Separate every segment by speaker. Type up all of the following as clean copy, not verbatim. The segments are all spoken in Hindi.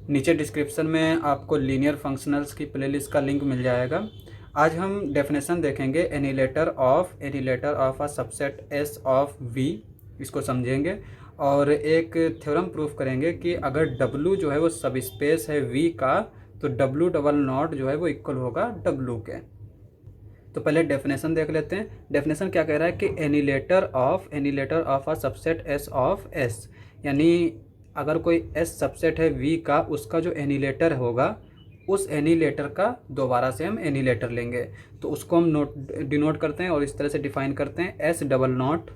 Speaker 1: नीचे डिस्क्रिप्शन में आपको लीनियर फंक्शनल्स की प्लेलिस्ट का लिंक मिल जाएगा। आज हम डेफिनेशन देखेंगे annihilator of a subset S of V, इसको समझेंगे और एक थ्योरम प्रूफ करेंगे कि अगर W जो है वो सब स्पेस है V का तो W डबल नॉट जो है वो इक्वल होगा W के। तो पहले डेफिनेशन देख लेते हैं। डेफिनेशन क्या कह रहा है कि annihilator of a subset S of S, यानी अगर कोई एस सबसेट है V का, उसका जो एनिलेटर होगा उस एनिलेटर का दोबारा से हम एनिलेटर लेंगे। तो उसको हम डिनोट करते हैं और इस तरह से डिफाइन करते हैं, S double naught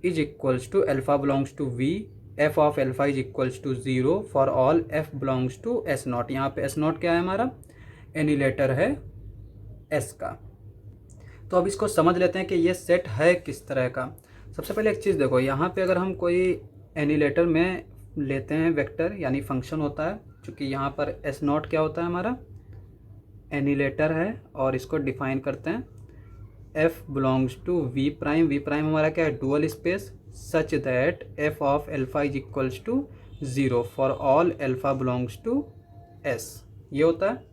Speaker 1: is equals to alpha belongs to V, F of alpha is equals to 0 for all F belongs to S naught. यहाँ पे एस नॉट क्या है, हमारा एनिलेटर है एस का। तो अब इसको समझ लेते हैं कि ये सेट है किस तरह का। सबसे पहले एक चीज़ देखो, यहाँ पे अगर हम कोई एनिलेटर में लेते हैं वेक्टर यानी फंक्शन होता है, चूँकि यहाँ पर एस नॉट क्या होता है, हमारा एनिलेटर है, और इसको डिफाइन करते हैं F belongs to V prime हमारा क्या है, dual space such that F of alpha is equals to 0 for all alpha belongs to S, ये होता है।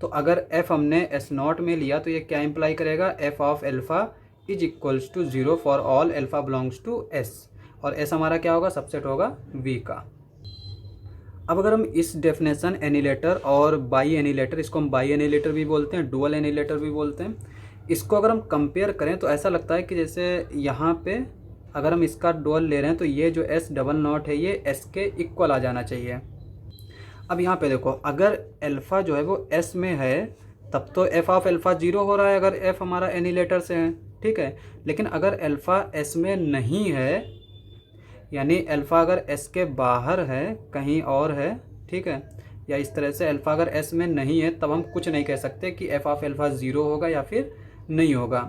Speaker 1: तो अगर f हमने एस नॉट में लिया तो ये क्या इंप्लाई करेगा, f of alpha is equals to 0 for all alpha belongs to s, और s हमारा क्या होगा, सबसेट होगा v का। अब अगर हम इस डेफिनेशन एनिलेटर और बाई एनिलेटर, इसको हम बाई एनिलेटर भी बोलते हैं, डुअल एनिलेटर भी बोलते हैं, इसको अगर हम कंपेयर करें तो ऐसा लगता है कि जैसे यहाँ पे अगर हम इसका डुअल ले रहे हैं तो ये जो s डबल नॉट है ये s के इक्वल आ जाना चाहिए। अब यहाँ पे देखो, अगर अल्फ़ा जो है वो s में है तब तो f ऑफ अल्फ़ा 0 हो रहा है अगर f हमारा एनिलेटर से है, ठीक है। लेकिन अगर अल्फ़ा s में नहीं है, यानी अल्फ़ा अगर s के बाहर है, कहीं और है, ठीक है, या इस तरह से अल्फ़ा अगर s में नहीं है, तब हम कुछ नहीं कह सकते कि f ऑफ अल्फ़ा 0 होगा या फिर नहीं होगा।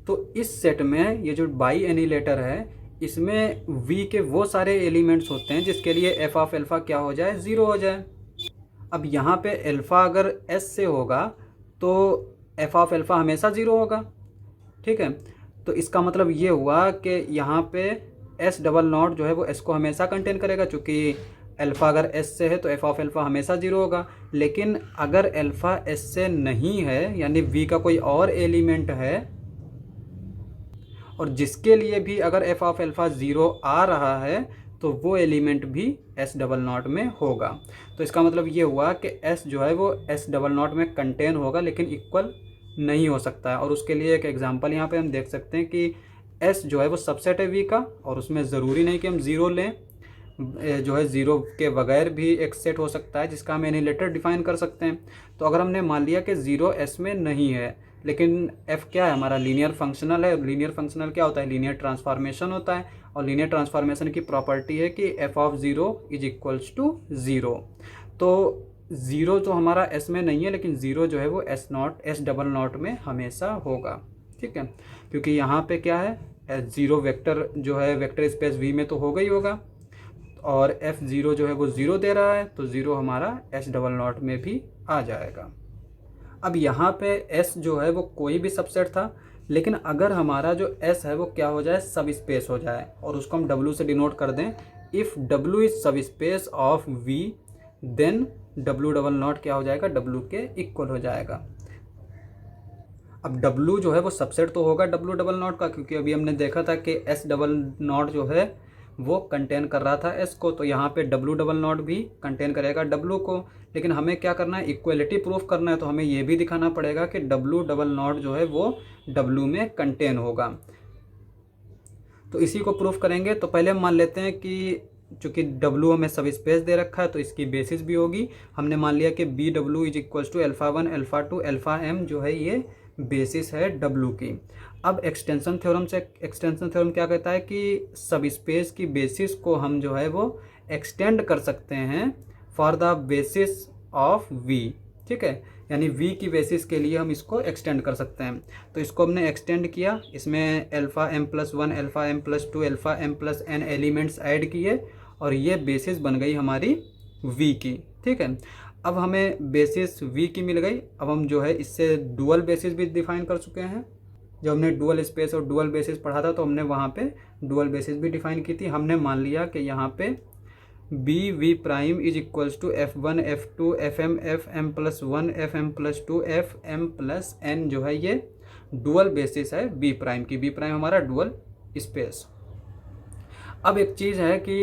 Speaker 1: तो इस सेट में ये जो बाई एनिलेटर है, इसमें V के वो सारे एलिमेंट्स होते हैं जिसके लिए f ऑफ एल्फ़ा क्या हो जाए, 0 हो जाए। अब यहाँ पे अल्फ़ा अगर s से होगा तो f ऑफ एल्फ़ा हमेशा 0 होगा, ठीक है। तो इसका मतलब ये हुआ कि यहाँ पे s डबल नॉट जो है वो s को हमेशा कंटेन करेगा, चूँकि अल्फ़ा अगर s से है तो f ऑफ एल्फ़ा हमेशा 0 होगा। लेकिन अगर अल्फ़ा s से नहीं है, यानी V का कोई और एलिमेंट है और जिसके लिए भी अगर f ऑफ एल्फ़ा 0 आ रहा है तो वो एलिमेंट भी s डबल नॉट में होगा। तो इसका मतलब ये हुआ कि s जो है वो s डबल नॉट में कंटेन होगा लेकिन इक्वल नहीं हो सकता है। और उसके लिए एक एग्जांपल यहाँ पे हम देख सकते हैं कि s जो है वो सबसेट है v का, और उसमें ज़रूरी नहीं कि हम 0 लें, जो है 0 के बगैर भी एक सेट हो सकता है जिसका हम एनिलेटर डिफाइन कर सकते हैं। तो अगर हमने मान लिया कि 0 s में नहीं है, लेकिन f क्या है, हमारा लीनियर फंक्शनल है। लीनियर फंक्शनल क्या होता है, लीनियर ट्रांसफॉर्मेशन होता है, और लीनियर ट्रांसफॉर्मेशन की प्रॉपर्टी है कि f of 0 is equals to 0। तो 0 जो हमारा s में नहीं है, लेकिन 0 जो है वो s डबल नॉट में हमेशा होगा, ठीक है। क्योंकि यहाँ पे क्या है, 0 वेक्टर जो है वेक्टर स्पेस v में तो होगा ही होगा, और f0 जो है वो 0 दे रहा है, तो 0 हमारा s डबल नॉट में भी आ जाएगा। अब यहाँ पे s जो है वो कोई भी सबसेट था, लेकिन अगर हमारा जो s है वो क्या हो जाए, सब स्पेस हो जाए, और उसको हम w से डिनोट कर दें, if w is subspace of v then w double naught क्या हो जाएगा, w के इक्वल हो जाएगा। अब w जो है वो सबसेट तो होगा w डबल नॉट का, क्योंकि अभी हमने देखा था कि s डबल नॉट जो है वो कंटेन कर रहा था s को, तो यहाँ पे w डबल नॉट भी कंटेन करेगा w को। लेकिन हमें क्या करना है, इक्वलिटी प्रूफ करना है, तो हमें ये भी दिखाना पड़ेगा कि w डबल नॉट जो है वो w में कंटेन होगा। तो इसी को प्रूफ करेंगे। तो पहले हम मान लेते हैं कि चूँकि w हमें सब स्पेस दे रखा है तो इसकी बेसिस भी होगी। हमने मान लिया कि B W is equals to alpha 1 alpha 2 alpha m जो है ये बेसिस है w की। अब एक्सटेंशन थ्योरम क्या कहता है कि सब स्पेस की बेसिस को हम जो है वो एक्सटेंड कर सकते हैं for the basis of v, ठीक है। यानी v की बेसिस के लिए हम इसको एक्सटेंड कर सकते हैं। तो इसको हमने एक्सटेंड किया, इसमें alpha m plus 1 alpha m plus 2 alpha m plus n elements add किए, और ये बेसिस बन गई हमारी v की, ठीक है। अब हमें बेसिस v की मिल गई। अब हम जो है इससे डुअल बेसिस भी डिफाइन कर चुके हैं। जब हमने डुअल स्पेस और डुअल बेसिस पढ़ा था तो हमने वहाँ पे डुअल बेसिस भी डिफाइन की थी। हमने मान लिया कि यहाँ पे B V prime is equals to F1 F2 FM plus 1 FM plus 2 FM plus n जो है ये डुअल बेसिस है बी प्राइम की। बी प्राइम हमारा डुअल स्पेस। अब एक चीज़ है कि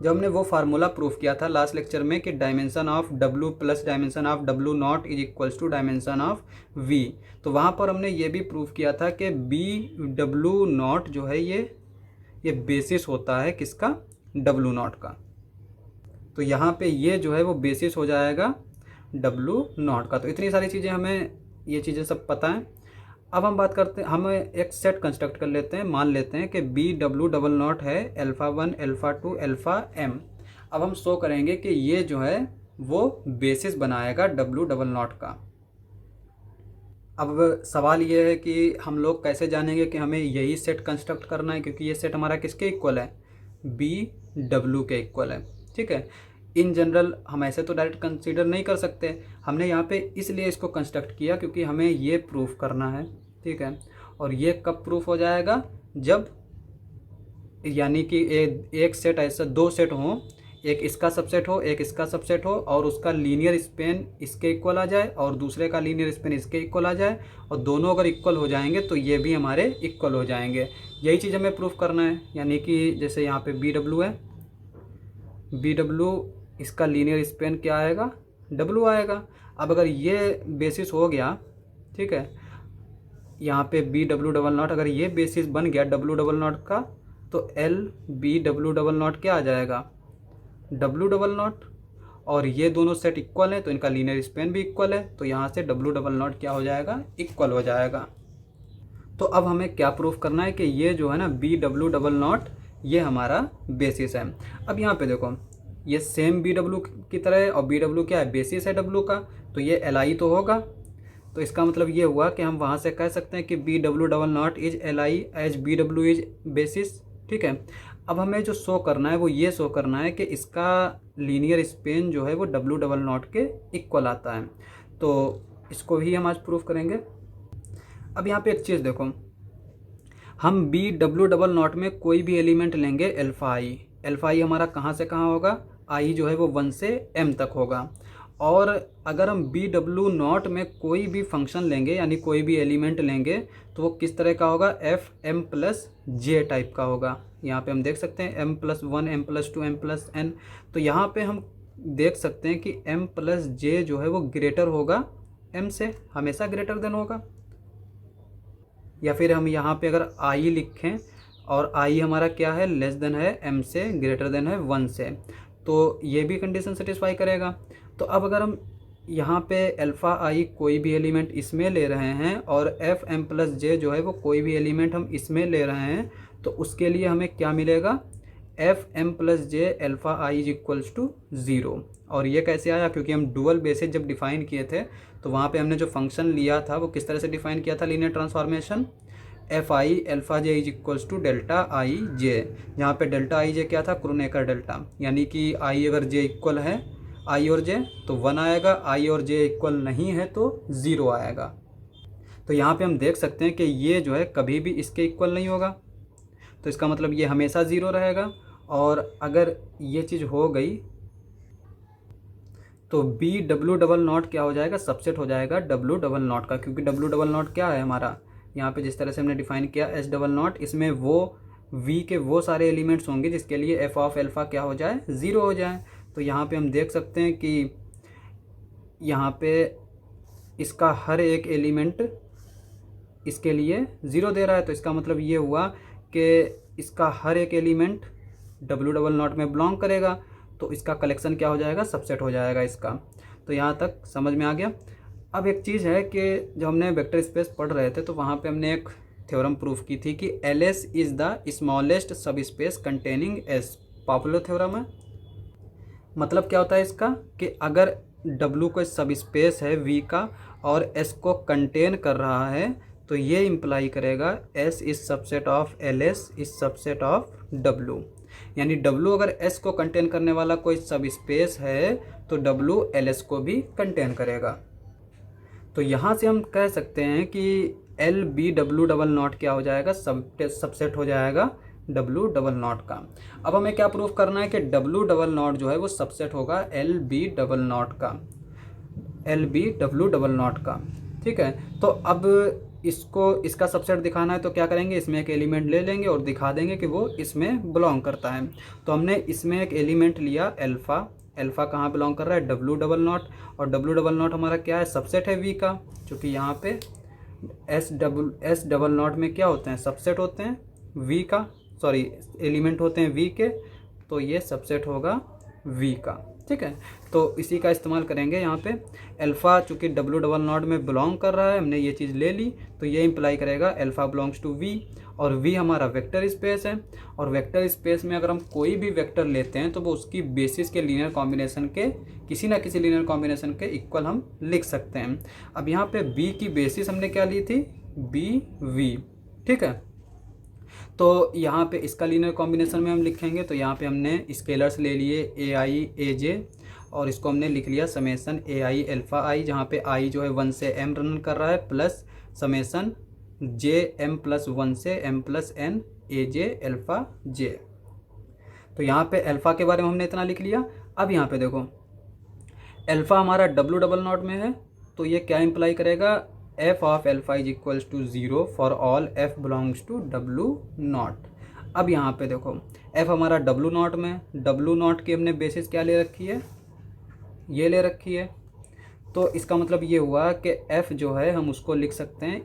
Speaker 1: जब हमने वो फार्मूला प्रूफ किया था लास्ट लेक्चर में कि dimension of W plus dimension of W naught is equals to dimension of V, तो वहाँ पर हमने ये भी प्रूफ किया था कि BW नॉट जो है ये बेसिस होता है किसका, W नॉट का। तो यहाँ पे ये जो है वो बेसिस हो जाएगा W नॉट का। तो इतनी सारी चीज़ें हमें ये चीज़ें सब पता हैं। अब हम बात करते हैं, हम एक सेट कंस्ट्रक्ट कर लेते हैं। मान लेते हैं कि BW डबल नॉट है α1 α2 αm। अब हम शो करेंगे कि ये जो है वो बेसिस बनाएगा W डबल नॉट का। अब सवाल ये है कि हम लोग कैसे जानेंगे कि हमें यही सेट कंस्ट्रक्ट करना है, क्योंकि ये सेट हमारा किसके इक्वल है, BW के इक्वल है। ठीक है, इन जनरल हम ऐसे तो डायरेक्ट कंसीडर नहीं कर सकते, हमने यहाँ पे इसलिए इसको कंस्ट्रक्ट किया क्योंकि हमें ये प्रूफ करना है। ठीक है, और ये कब प्रूफ हो जाएगा, जब यानी कि एक सेट ऐसा, दो सेट हों, एक इसका सबसेट हो एक इसका सबसेट हो और उसका लीनियर स्पेन इसके इक्वल आ जाए और दूसरे का लीनियर स्पेन इसके इक्वल आ जाए, और दोनों अगर इक्वल हो जाएंगे तो ये भी हमारे इक्वल हो जाएंगे। यही चीज़ हमें प्रूफ करना है। यानी कि जैसे यहाँ पे BW है, BW इसका लीनियर स्पेन क्या आएगा, W आएगा। अब अगर ये बेसिस हो गया, ठीक है, यहाँ पे BW डबल नॉट अगर ये बेसिस बन गया W डबल नॉट का, तो LBW डबल नॉट क्या आ जाएगा, W डबल नॉट। और ये दोनों सेट इक्वल है तो इनका लीनियर स्पेन भी इक्वल है, तो यहाँ से W डबल नॉट क्या हो जाएगा, इक्वल हो जाएगा। तो अब हमें क्या प्रूफ करना है कि ये जो है ना BW डबल नॉट ये हमारा बेसिस है। अब यहाँ पे देखो ये सेम BW की तरह है और BW क्या है, बेसिस है W का, तो ये LI तो होगा। तो इसका मतलब ये हुआ कि हम वहाँ से कह सकते हैं कि BW double naught is LI as BW is basis. ठीक है, अब हमें जो शो करना है वो ये शो करना है कि इसका लीनियर स्पेन जो है वो W डबल नॉट के इक्वल आता है। तो इसको ही हम आज प्रूफ करेंगे। अब यहाँ पे एक चीज़ देखो, हम BW डबल नॉट में कोई भी एलिमेंट लेंगे अल्फा i हमारा कहाँ से कहाँ होगा, i जो है वो 1 से m तक होगा। और अगर हम BW नॉट में कोई भी फंक्शन लेंगे यानी कोई भी एलिमेंट लेंगे तो वो किस तरह का होगा, FM प्लस J टाइप का होगा। यहाँ पे हम देख सकते हैं m plus 1 m plus 2 m plus n। तो यहाँ पे हम देख सकते हैं कि m प्लस J जो है वो ग्रेटर होगा m से, हमेशा ग्रेटर देन होगा। या फिर हम यहाँ पे अगर i लिखें और i हमारा क्या है, लेस देन है m से, ग्रेटर देन है 1 से, तो ये भी कंडीशन सेटिस्फाई करेगा। तो अब अगर हम यहाँ पे अल्फ़ा i कोई भी एलिमेंट इसमें ले रहे हैं और FM प्लस J जो है वो कोई भी एलिमेंट हम इसमें ले रहे हैं, तो उसके लिए हमें क्या मिलेगा, FM plus J alpha i is equals to 0। और ये कैसे आया, क्योंकि हम डुअल बेसिस जब डिफ़ाइन किए थे तो वहाँ पे हमने जो फंक्शन लिया था वो किस तरह से डिफ़ाइन किया था, linear transformation FI alpha j is equals to delta I J. जहाँ पे डेल्टा आई जे क्या था, क्रोनेकर डेल्टा, यानी कि i अगर j इक्वल है i और j तो 1 आएगा, i और j इक्वल नहीं है तो 0 आएगा। तो यहाँ पे हम देख सकते हैं कि ये जो है कभी भी इसके इक्वल नहीं होगा, तो इसका मतलब ये हमेशा 0 रहेगा। और अगर ये चीज़ हो गई तो BW डबल नॉट क्या हो जाएगा, सबसेट हो जाएगा W डबल नॉट का, क्योंकि W डबल नॉट क्या है हमारा, यहाँ पे जिस तरह से हमने डिफाइन किया S डबल नॉट, इसमें वो V के वो सारे एलिमेंट्स होंगे जिसके लिए f ऑफ अल्फ़ा क्या हो जाए, 0 हो जाए। तो यहाँ पे हम देख सकते हैं कि यहाँ पे इसका हर एक एलिमेंट इसके लिए 0 दे रहा है, तो इसका मतलब ये हुआ कि इसका हर एक एलिमेंट W डबल नॉट में बिलोंग करेगा, तो इसका कलेक्शन क्या हो जाएगा, सबसेट हो जाएगा इसका। तो यहाँ तक समझ में आ गया। अब एक चीज़ है कि जब हमने वेक्टर स्पेस पढ़ रहे थे तो वहाँ पे हमने एक थ्योरम प्रूफ की थी कि LS इज़ द स्मॉलेस्ट सब space containing S। Popular theorem है। मतलब क्या होता है इसका, कि अगर W कोई सब स्पेस है V का और S को कंटेन कर रहा है तो ये इम्प्लाई करेगा S is subset of LS is subset of W। यानी W अगर S को कंटेन करने वाला कोई सब स्पेस है तो W LS को भी कंटेन करेगा। तो यहाँ से हम कह सकते हैं कि LBW डबल नॉट क्या हो जाएगा, सबसेट हो जाएगा डब्ल्यू डबल नॉट का। अब हमें क्या प्रूफ करना है कि डब्ल्यू डबल नॉट जो है वो सबसेट होगा एल बी डबल नॉट का, L B W double naught का। ठीक है, तो अब इसको इसका सबसेट दिखाना है तो क्या करेंगे, इसमें एक एलिमेंट ले लेंगे और दिखा देंगे कि वो इसमें बिलोंग करता है। तो हमने इसमें एक एलिमेंट लिया अल्फ़ा, अल्फ़ा कहाँ बिलोंग कर रहा है, डब्ल्यू डबल नॉट, और डब्ल्यू डबल नॉट हमारा क्या है, सबसेट है वी का, क्योंकि यहाँ पे एस डबल नॉट में क्या होते हैं, सबसेट होते हैं वी का, सॉरी एलिमेंट होते हैं वी के, तो ये सबसेट होगा वी का। ठीक है, तो इसी का इस्तेमाल करेंगे यहाँ पे। अल्फ़ा चूँकि डब्ल्यू डबल नॉट में बिलोंग कर रहा है, हमने ये चीज़ ले ली, तो ये इंप्लाई करेगा अल्फ़ा बिलोंग्स टू वी, और वी हमारा वेक्टर स्पेस है, और वेक्टर स्पेस में अगर हम कोई भी वेक्टर लेते हैं तो वो उसकी बेसिस के लीनियर कॉम्बिनेशन के, किसी ना किसी लीनियर कॉम्बिनेशन के इक्वल हम लिख सकते हैं। अब यहाँ पे बी की बेसिस हमने क्या ली थी, बी वी। ठीक है, तो यहाँ पे इसका लीनियर कॉम्बिनेशन में हम लिखेंगे, तो यहाँ पे हमने स्केलर्स ले लिए ए आई ए जे, और इसको हमने लिख लिया समेसन ए आई अल्फ़ा आई, जहाँ पे आई जो है 1 से m रन कर रहा है, प्लस समेसन जे m प्लस 1 से m प्लस n ए जे अल्फ़ा जे। तो यहाँ पे अल्फ़ा के बारे में हमने इतना लिख लिया। अब यहाँ पे देखो अल्फ़ा हमारा डब्ल्यू डबल नॉट में है, तो ये क्या इंप्लाई करेगा, F of alpha is equals to 0 for all F belongs to W naught. अब यहाँ पे देखो एफ हमारा डब्ल्यू नॉट में, डब्ल्यू नॉट की हमने बेसिस क्या ले रखी है, ये ले रखी है, तो इसका मतलब ये हुआ कि एफ जो है हम उसको लिख सकते हैं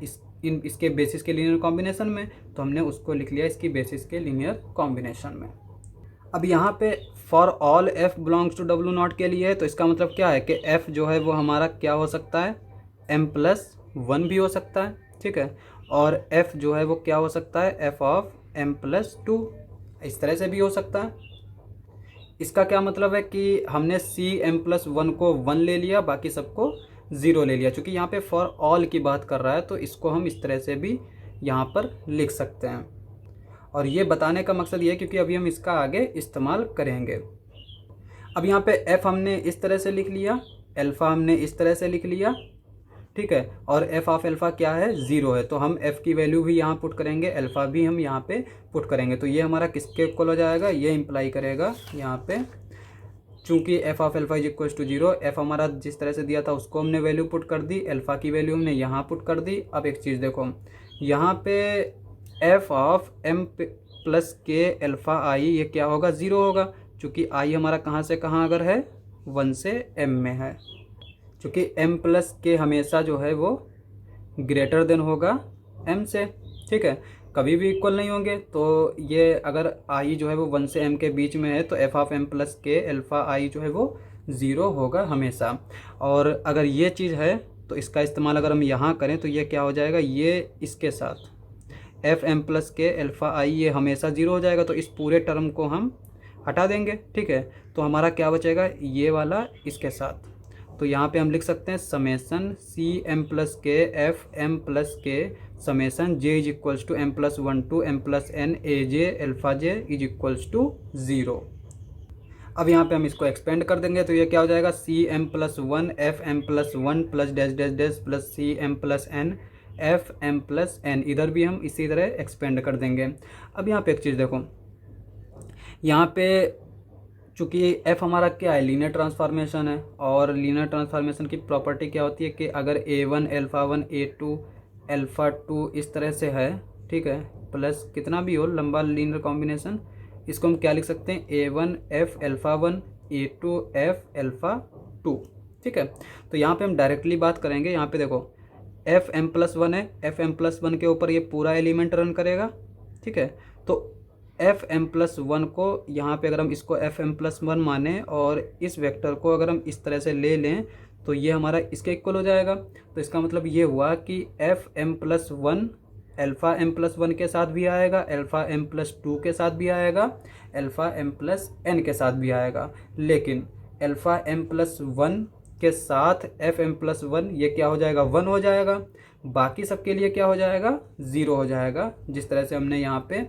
Speaker 1: इसके बेसिस के लीनियर कॉम्बिनेशन में, तो हमने उसको लिख लिया इसकी बेसिस के लीनियर कॉम्बिनेशन में। अब यहाँ पे for all F belongs to W naught के लिए है, तो इसका मतलब क्या है कि एफ जो है वो हमारा क्या हो सकता है, m प्लस 1 भी हो सकता है। ठीक है, और f जो है वो क्या हो सकता है, f ऑफ m प्लस 2, इस तरह से भी हो सकता है। इसका क्या मतलब है कि हमने c m प्लस 1 को 1 ले लिया, बाकी सबको 0 ले लिया। चूँकि यहाँ पे फॉर ऑल की बात कर रहा है, तो इसको हम इस तरह से भी यहाँ पर लिख सकते हैं, और ये बताने का मकसद ये है क्योंकि अभी हम इसका आगे इस्तेमाल करेंगे। अब यहाँ पे f हमने इस तरह से लिख लिया, अल्फ़ा हमने इस तरह से लिख लिया। ठीक है, और एफ ऑफ अल्फ़ा क्या है, 0 है, तो हम एफ़ की वैल्यू भी यहाँ पुट करेंगे, अल्फ़ा भी हम यहाँ पे पुट करेंगे, तो ये हमारा किसके इक्वल हो जाएगा, ये इंप्लाई करेगा यहाँ पे, चूँकि F of alpha is equal to 0, F हमारा जिस तरह से दिया था उसको हमने वैल्यू पुट कर दी, अल्फ़ा की वैल्यू हमने यहाँ पुट कर दी। अब एक चीज़ देखो, यहाँ पे एफ ऑफ एम प्लस के अल्फ़ा आई ये क्या होगा, 0 होगा, चूँकि आई हमारा कहाँ से कहाँ अगर है, 1 से m में है, क्योंकि m प्लस के हमेशा जो है वो ग्रेटर देन होगा m से। ठीक है, कभी भी इक्वल नहीं होंगे, तो ये अगर i जो है वो 1 से m के बीच में है, तो f ऑफ m प्लस के अल्फ़ा i जो है वो 0 होगा हमेशा। और अगर ये चीज़ है तो इसका इस्तेमाल अगर हम यहाँ करें तो ये क्या हो जाएगा, ये इसके साथ एफ एम प्लस के अल्फ़ा आई ये हमेशा 0 हो जाएगा, तो इस पूरे टर्म को हम हटा देंगे। ठीक है, तो हमारा क्या बचेगा, ये वाला इसके साथ, तो यहाँ पे हम लिख सकते हैं summation C M plus K F M plus K summation J is equals to M plus 1 to M plus N A J alpha J is equals to 0। अब यहाँ पे हम इसको एक्सपेंड कर देंगे, तो ये क्या हो जाएगा, C M plus 1 F M plus 1 plus dash dash dash plus C M plus N F M plus N, इधर भी हम इसी तरह एक्सपेंड कर देंगे। अब यहाँ पे एक चीज़ देखो, यहाँ पे चूँकि f हमारा क्या है, लीनियर ट्रांसफॉर्मेशन है, और लीनियर ट्रांसफॉर्मेशन की प्रॉपर्टी क्या होती है कि अगर a1 अल्फ़ा 1 a2 अल्फ़ा 2 इस तरह से है, ठीक है, प्लस कितना भी हो लंबा लीनियर कॉम्बिनेशन, इसको हम क्या लिख सकते हैं, a1 f alpha 1 a2 f alpha 2। ठीक है, तो यहाँ पे हम डायरेक्टली बात करेंगे। यहाँ पे देखो एफ एम प्लस 1 है, एफ एम प्लस 1 के ऊपर ये पूरा एलिमेंट रन करेगा। ठीक है, तो एफ एम प्लस 1 को यहाँ पे अगर हम इसको एफ एम प्लस 1 माने और इस वेक्टर को अगर हम इस तरह से ले लें तो ये हमारा इसके इक्वल हो जाएगा। तो इसका मतलब ये हुआ कि F M plus 1 alpha M plus 1 के साथ भी आएगा, अल्फ़ा एम प्लस 2 के साथ भी आएगा, अल्फ़ा एम प्लस n के साथ भी आएगा, लेकिन अल्फ़ा एम प्लस 1 के साथ एफ एम प्लस 1 ये क्या हो जाएगा, 1 हो जाएगा, बाकी सबके लिए क्या हो जाएगा, 0 हो जाएगा। जिस तरह से हमने यहाँ पे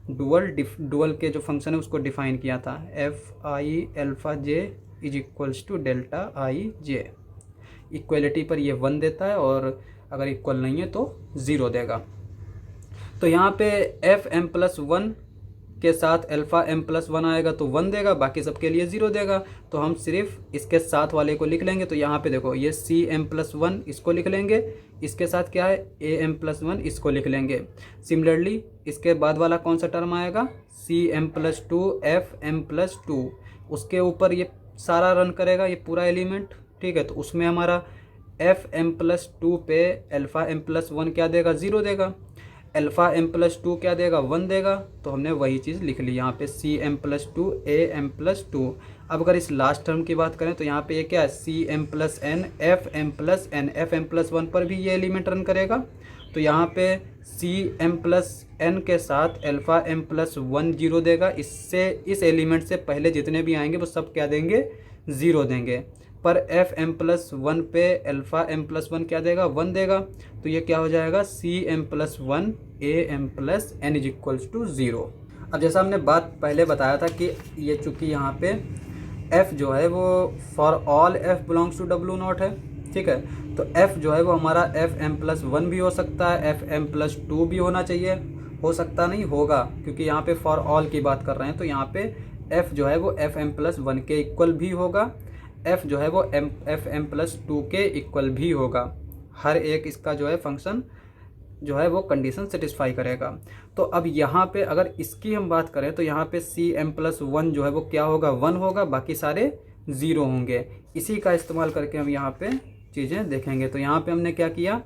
Speaker 1: डुअल के जो फंक्शन है उसको डिफाइन किया था, F I alpha J is equals to delta I J. Equality पर ये 1 देता है और अगर इक्वल नहीं है तो 0 देगा। तो यहाँ पे एफ एम प्लस 1 के साथ अल्फ़ा m प्लस 1 आएगा तो 1 देगा, बाकी सबके लिए 0 देगा। तो हम सिर्फ इसके साथ वाले को लिख लेंगे। तो यहाँ पे देखो ये cm प्लस 1 इसको लिख लेंगे, इसके साथ क्या है am प्लस 1 इसको लिख लेंगे। सिमिलरली इसके बाद वाला कौन सा टर्म आएगा cm प्लस 2 fm प्लस 2, उसके ऊपर ये सारा रन करेगा ये पूरा एलिमेंट, ठीक है। तो उसमें हमारा fm प्लस 2 पे अल्फ़ा m प्लस 1 क्या देगा 0 देगा, अल्फ़ा m प्लस 2 क्या देगा 1 देगा। तो हमने वही चीज़ लिख ली यहाँ पे cm प्लस 2 am प्लस 2। अब अगर इस लास्ट टर्म की बात करें तो यहाँ पे ये क्या है cm plus n fm plus n, fm plus 1 पर भी ये एलिमेंट रन करेगा। तो यहाँ पे cm प्लस n के साथ अल्फ़ा m प्लस 1 0 देगा। इससे इस एलिमेंट से पहले जितने भी आएंगे वो सब क्या देंगे 0 देंगे। पर fm प्लस 1 पे अल्फ़ा m प्लस 1 क्या देगा 1 देगा। तो ये क्या हो जाएगा cm plus 1 am plus n is equals to 0। अब जैसा हमने बात पहले बताया था कि ये चूँकि यहाँ पे f जो है वो for all f belongs to w naught है, ठीक है। तो f जो है वो हमारा fm प्लस 1 भी हो सकता है, fm प्लस 2 भी होना चाहिए, हो सकता नहीं होगा क्योंकि यहाँ पे फॉर ऑल की बात कर रहे हैं। तो यहाँ पे f जो है वो fm प्लस 1 के इक्वल भी होगा, f जो है वो fm प्लस 2 के इक्वल भी होगा। हर एक इसका जो है फंक्शन जो है वो कंडीशन सेटिस्फाई करेगा। तो अब यहाँ पे अगर इसकी हम बात करें तो यहाँ पे cm प्लस 1 जो है वो क्या होगा 1 होगा, बाकी सारे 0 होंगे। इसी का इस्तेमाल करके हम यहाँ पे चीज़ें देखेंगे। तो यहाँ पे हमने क्या किया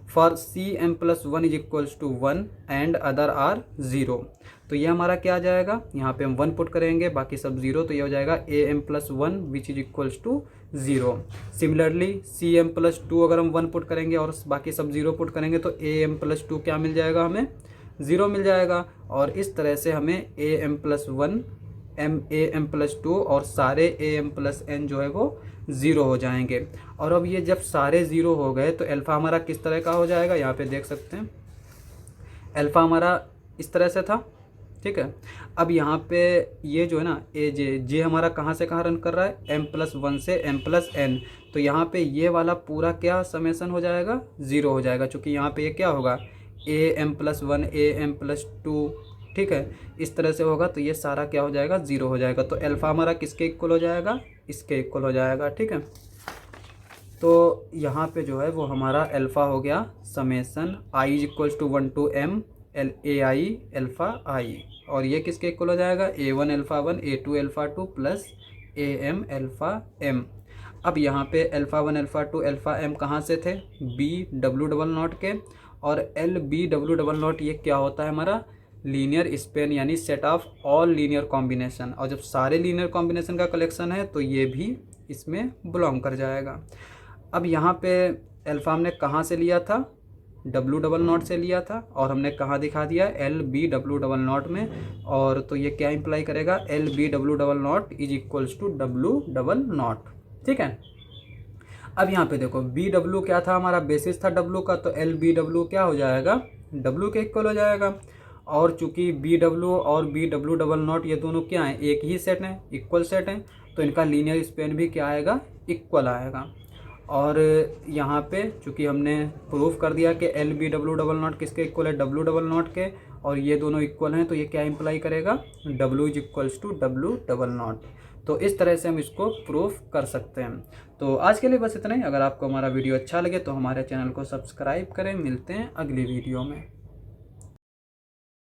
Speaker 1: for cm plus 1 is equals to 1 and other are 0। तो ये हमारा क्या आ जाएगा, यहाँ पे हम 1 पुट करेंगे बाकी सब 0, तो ये हो जाएगा am plus 1 which is equals to 0। Similarly cm plus 2 अगर हम 1 पुट करेंगे और बाकी सब 0 पुट करेंगे तो am प्लस 2 क्या मिल जाएगा हमें 0 मिल जाएगा। और इस तरह से हमें am प्लस 1 am प्लस 2 और सारे am प्लस n जो है वो 0 हो जाएंगे। और अब ये जब सारे 0 हो गए तो अल्फ़ा हमारा किस तरह का हो जाएगा, यहाँ पे देख सकते हैं अल्फ़ा हमारा इस तरह से था, ठीक है। अब यहाँ पे ये जो है ना जे हमारा कहाँ से कहाँ रन कर रहा है m प्लस 1 से m प्लस n। तो यहाँ पे ये वाला पूरा क्या समेसन हो जाएगा 0 हो जाएगा, चूँकि यहाँ पे ये क्या होगा am प्लस 1 am प्लस 2, ठीक है। इस तरह से होगा तो ये सारा क्या हो जाएगा 0 हो जाएगा। तो अल्फ़ा हमारा किसके इक्वल हो जाएगा इसके इक्वल हो जाएगा, ठीक है। तो यहाँ पे जो है वो हमारा अल्फ़ा हो गया summation i is equals to 1 to m ai alpha i, और ये किसके इक्वल हो जाएगा a1 alpha 1 a2 alpha 2 plus am alpha m। अब यहाँ पे अल्फ़ा 1 अल्फ़ा 2 अल्फ़ा m कहाँ से थे b w डबल नॉट के, और l b w double not ये क्या होता है हमारा लीनियर स्पेन यानी set of all linear combination. और जब सारे लीनियर कॉम्बिनेशन का कलेक्शन है तो ये भी इसमें बिलोंग कर जाएगा। अब यहाँ पे अल्फ़ा हमने कहाँ से लिया था W डबल नॉट से लिया था, और हमने कहाँ दिखा दिया L B W double naught में। और तो ये क्या इंप्लाई करेगा L B W double naught is equals to W double naught, ठीक है। अब यहाँ पे देखो बी डब्ल्यू क्या था हमारा बेसिस था W का, तो एल बी डब्ल्यू क्या हो जाएगा W के इक्वल हो जाएगा। और चूंकि बी डब्ल्यू और बी डब्ल्यू डबल नॉट ये दोनों क्या हैं एक ही सेट हैं, इक्वल सेट हैं, तो इनका लीनियर स्पेन भी क्या आएगा इक्वल आएगा। और यहाँ पे चूँकि हमने प्रूफ कर दिया कि L B W double naught किसके इक्वल है W डबल नॉट के, और ये दोनों इक्वल हैं, तो ये क्या इंप्लाई करेगा W is equals to W double naught. तो इस तरह से हम इसको प्रूफ कर सकते हैं। तो आज के लिए बस इतना ही। अगर आपको हमारा वीडियो अच्छा लगे तो हमारे चैनल को सब्सक्राइब करें। मिलते हैं अगली वीडियो में।